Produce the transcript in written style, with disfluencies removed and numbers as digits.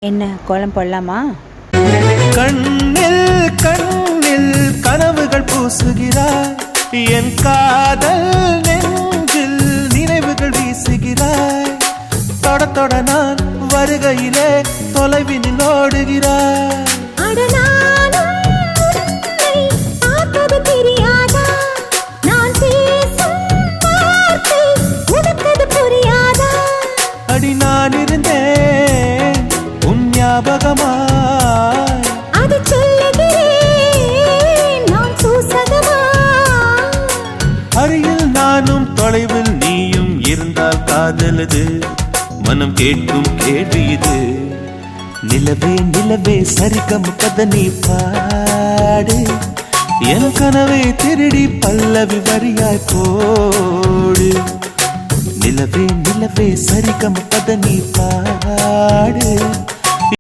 என்ன கோலம் போடலாமா? கண்ணில் கண்ணில் கனவுகள் பூசுகிறாய், என் காதல் நெஞ்சில் நினைவுகள் வீசுகிறாய். தொட தொட நான் வருகையிலே தொலைவினில் ஓடுகிறாய். அடி நான் இருந்தேன் உன் ஞாபகமாய், அது சொல்லுகிறேன் நான் சூசகமாய். அருகில் நானும் தொலைவில் நீயும் இருந்தால் காதலது மனம் கேட்கும் கேள்வி இது. நிலவே நிலவே சரிகம் கதனி பாடு, என் கனவை திருடி பல்லவி வரியாய் போடு. நிலவே நிலவே சரிகம் கதனி பாடு.